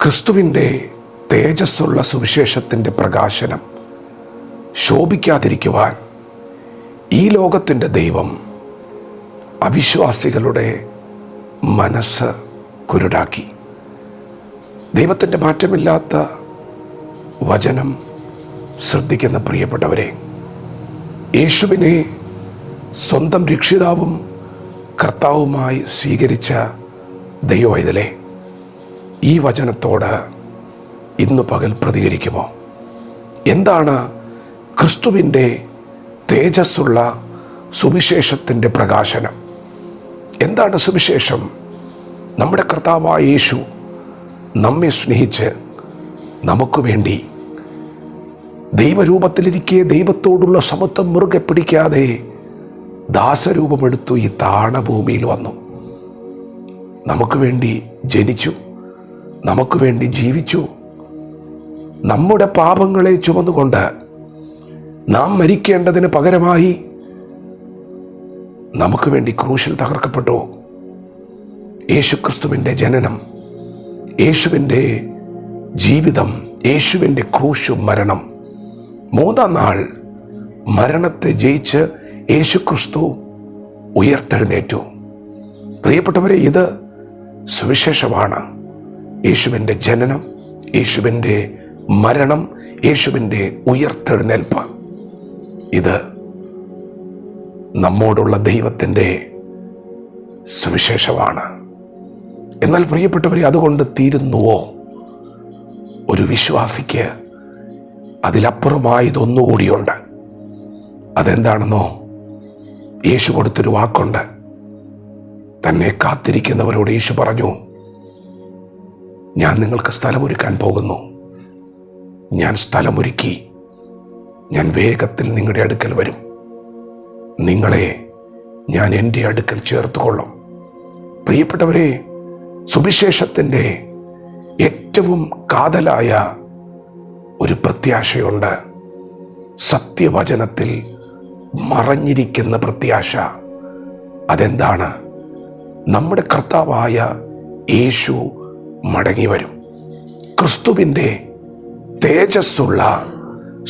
ക്രിസ്തുവിൻ്റെ തേജസ്സുള്ള സുവിശേഷത്തിൻ്റെ പ്രകാശനം ശോഭിക്കാതിരിക്കുവാൻ ഈ ലോകത്തിൻ്റെ ദൈവം അവിശ്വാസികളുടെ മനസ്സ് കുരുടാക്കി. ദൈവത്തിൻ്റെ മാറ്റമില്ലാത്ത വചനം ശ്രദ്ധിക്കുന്ന പ്രിയപ്പെട്ടവരെ, യേശുവിനെ സ്വന്തം രക്ഷിതാവും കർത്താവുമായി സ്വീകരിച്ച ദൈവവൈതലേ, ഈ വചനത്തോട് ഇന്ന് പകൽ പ്രതികരിക്കുമോ? എന്താണ് ക്രിസ്തുവിൻ്റെ തേജസ്സുള്ള സുവിശേഷത്തിൻ്റെ പ്രകാശനം? എന്താണ് സുവിശേഷം? നമ്മുടെ കർത്താവായ യേശു നമ്മെ സ്നേഹിച്ച് നമുക്ക് വേണ്ടി ദൈവരൂപത്തിലിരിക്കെ ദൈവത്തോടുള്ള സമത്വം മുറുകെ പിടിക്കാതെ ദാസരൂപമെടുത്തു ഈ താണഭൂമിയിൽ വന്നു. നമുക്ക് വേണ്ടി ജനിച്ചു, നമുക്ക് വേണ്ടി ജീവിച്ചു. നമ്മുടെ പാപങ്ങളെ ചുമന്നുകൊണ്ട് നാം മരിക്കേണ്ടതിന് പകരമായി നമുക്ക് വേണ്ടി ക്രൂശിൽ തകർക്കപ്പെട്ടു. യേശുക്രിസ്തുവിൻ്റെ ജനനം, യേശുവിൻ്റെ ജീവിതം, യേശുവിൻ്റെ ക്രൂശു മരണം, മൂന്നാം നാൾ മരണത്തെ ജയിച്ച് യേശുക്രിസ്തു ഉയർത്തെഴുന്നേറ്റു. പ്രിയപ്പെട്ടവരെ, ഇത് സുവിശേഷമാണ്. യേശുവിൻ്റെ ജനനം, യേശുവിൻ്റെ മരണം, യേശുവിൻ്റെ ഉയർത്തെഴുന്നേൽപ്പ്. ഇത് നമ്മോടുള്ള ദൈവത്തിൻ്റെ സുവിശേഷമാണ്. എന്നാൽ പ്രിയപ്പെട്ടവരെ, അതുകൊണ്ട് തീരുന്നുവോ? ഒരു വിശ്വാസിക്ക് അതിലപ്പുറമായതൊന്നുകൂടിയുണ്ട്. അതെന്താണെന്നോ? യേശു കൊടുത്തൊരു വാക്കുണ്ട്. തന്നെ കാത്തിരിക്കുന്നവരോട് യേശു പറഞ്ഞു, ഞാൻ നിങ്ങൾക്ക് സ്ഥലമൊരുക്കാൻ പോകുന്നു. ഞാൻ സ്ഥലമൊരുക്കി ഞാൻ വേഗത്തിൽ നിങ്ങളുടെ അടുക്കൽ വരും. നിങ്ങളെ ഞാൻ എൻ്റെ അടുക്കൽ ചേർത്തുകൊള്ളും. പ്രിയപ്പെട്ടവരെ, സുവിശേഷത്തിൻ്റെ ഏറ്റവും കാതലായ ഒരു പ്രത്യാശയുണ്ട്. സത്യവചനത്തിൽ മറഞ്ഞിരിക്കുന്ന പ്രത്യാശ. അതെന്താണ്? നമ്മുടെ കർത്താവായ യേശു മടങ്ങി വരും. ക്രിസ്തുവിൻ്റെ തേജസ്സുള്ള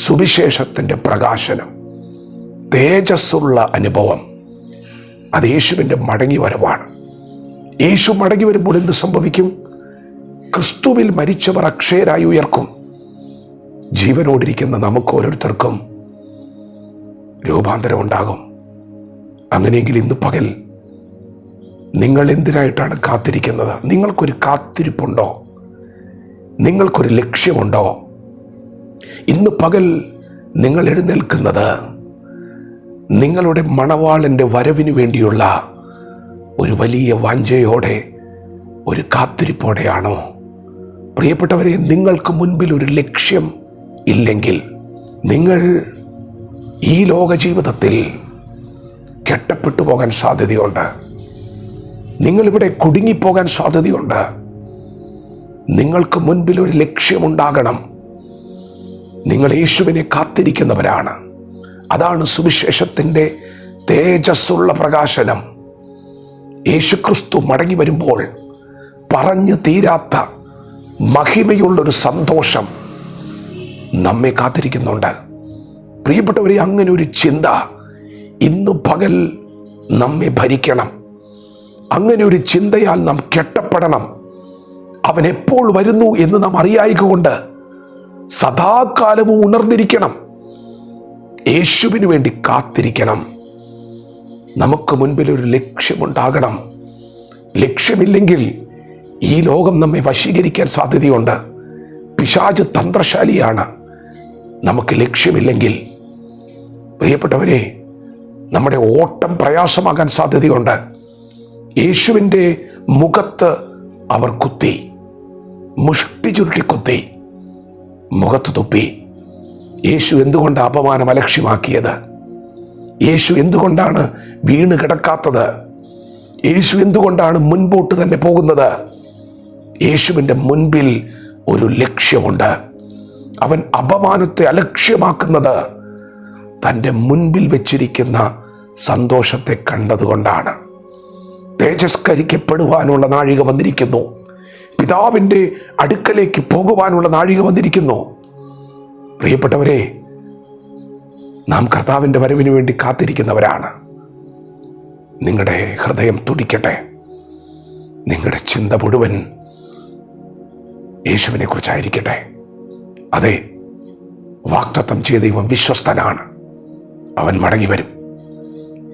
സുവിശേഷത്തിൻ്റെ പ്രകാശനം, തേജസ്സുള്ള അനുഭവം, അത് യേശുവിൻ്റെ മടങ്ങി വരവാണ്. യേശു മടങ്ങി വരുമ്പോൾ എന്ത് സംഭവിക്കും? ക്രിസ്തുവിൽ മരിച്ചവർ അക്ഷയരായി ഉയർക്കും. ജീവനോടിരിക്കുന്ന നമുക്ക് ഓരോരുത്തർക്കും രൂപാന്തരം ഉണ്ടാകും. അങ്ങനെയെങ്കിൽ ഇന്ന് പകൽ നിങ്ങൾ എന്തിനായിട്ടാണ് കാത്തിരിക്കുന്നത്? നിങ്ങൾക്കൊരു കാത്തിരിപ്പുണ്ടോ? നിങ്ങൾക്കൊരു ലക്ഷ്യമുണ്ടോ? ഇന്ന് പകൽ നിങ്ങൾ എഴുന്നേൽക്കുന്നത് നിങ്ങളുടെ മണവാളൻ്റെ വരവിന് വേണ്ടിയുള്ള ഒരു വലിയ വാഞ്ചയോടെ, ഒരു കാത്തിരിപ്പോടെയാണോ? പ്രിയപ്പെട്ടവരെ, നിങ്ങൾക്ക് മുൻപിൽ ഒരു ലക്ഷ്യം ഇല്ലെങ്കിൽ നിങ്ങൾ ഈ ലോക ജീവിതത്തിൽ കെട്ടപ്പെട്ടു പോകാൻ സാധ്യതയുണ്ട്. നിങ്ങളിവിടെ കുടുങ്ങിപ്പോകാൻ സാധ്യതയുണ്ട്. നിങ്ങൾക്ക് മുൻപിൽ ഒരു ലക്ഷ്യമുണ്ടാകണം. നിങ്ങൾ യേശുവിനെ കാത്തിരിക്കുന്നവരാണ്. അതാണ് സുവിശേഷത്തിൻ്റെ തേജസ്സുള്ള പ്രകാശനം. യേശുക്രിസ്തു മടങ്ങി വരുമ്പോൾ പറഞ്ഞു തീരാത്ത മഹിമയുള്ളൊരു സന്തോഷം നമ്മെ കാത്തിരിക്കുന്നുണ്ട്. പ്രിയപ്പെട്ടവരെ, അങ്ങനെ ഒരു ചിന്ത ഇന്ന് പകൽ നമ്മെ ഭരിക്കണം. അങ്ങനെ ഒരു ചിന്തയാൽ നാം കെട്ടപ്പെടണം. അവൻ എപ്പോൾ വരുന്നു എന്ന് നാം അറിയായികൊണ്ട് സദാകാലവും ഉണർന്നിരിക്കണം. യേശുവിന് വേണ്ടി കാത്തിരിക്കണം. നമുക്ക് മുൻപിൽ ഒരു ലക്ഷ്യമുണ്ടാകണം. ലക്ഷ്യമില്ലെങ്കിൽ ഈ ലോകം നമ്മെ വശീകരിക്കാൻ സാധ്യതയുണ്ട്. പിശാച് തന്ത്രശാലിയാണ്. നമുക്ക് ലക്ഷ്യമില്ലെങ്കിൽ പ്രിയപ്പെട്ടവരെ, നമ്മുടെ ഓട്ടം പ്രയാസമാകാൻ സാധ്യതയുണ്ട്. യേശുവിൻ്റെ മുഖത്ത് അവർ കുത്തി, മുഷ്ടി ചുരുട്ടി കുത്തി, മുഖത്ത് തുപ്പി. യേശു എന്തുകൊണ്ടാണ് അപമാനം അലക്ഷ്യമാക്കിയത്? യേശു എന്തുകൊണ്ടാണ് വീണ് കിടക്കാത്തത്? യേശു എന്തുകൊണ്ടാണ് മുൻപോട്ട് തന്നെ പോകുന്നത്? യേശുവിൻ്റെ മുൻപിൽ ഒരു ലക്ഷ്യമുണ്ട്. അവൻ അപമാനത്തെ അലക്ഷ്യമാക്കുന്നത് തൻ്റെ മുൻപിൽ വെച്ചിരിക്കുന്ന സന്തോഷത്തെ കണ്ടതുകൊണ്ടാണ്. തേജസ്കരിക്കപ്പെടുവാനുള്ള നാഴിക വന്നിരിക്കുന്നു. പിതാവിൻ്റെ അടുക്കലേക്ക് പോകുവാനുള്ള നാഴിക വന്നിരിക്കുന്നു. പ്രിയപ്പെട്ടവരെ, നാം കർത്താവിൻ്റെ വരവിന് വേണ്ടി കാത്തിരിക്കുന്നവരാണ്. നിങ്ങളുടെ ഹൃദയം തുടിക്കട്ടെ. നിങ്ങളുടെ ചിന്ത മുഴുവൻ യേശുവിനെ കുറിച്ചായിരിക്കട്ടെ. അതെ, വാഗ്ദത്തം ചെയ്ത ഇവൻ വിശ്വസ്തനാണ്. അവൻ മടങ്ങി വരും.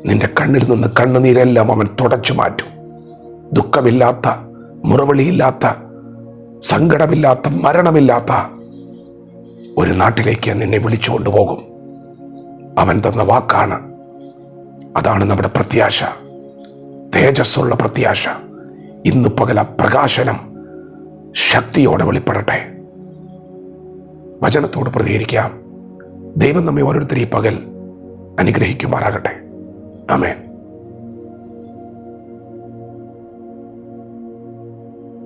നിന്റെ കണ്ണിൽ നിന്ന് കണ്ണുനീരെല്ലാം അവൻ തുടച്ചു മാറ്റും. ദുഃഖമില്ലാത്ത, മുറവിളിയില്ലാത്ത, സങ്കടമില്ലാത്ത, മരണമില്ലാത്ത ഒരു നാട്ടിലേക്ക് നിന്നെ വിളിച്ചു കൊണ്ടുപോകും. അവൻ തന്ന വാക്കാണ്. അതാണ് നമ്മുടെ പ്രത്യാശ, തേജസ്സുള്ള പ്രത്യാശ. ഇന്ന് പകൽ ആ പ്രകാശനം ശക്തിയോടെ വെളിപ്പെടട്ടെ. വചനത്തോട് പ്രതികരിക്കാം. ദൈവം നമ്മെ ഓരോരുത്തരെയും പകൽ അനുഗ്രഹിക്കുമാറാകട്ടെ. ആമേൻ.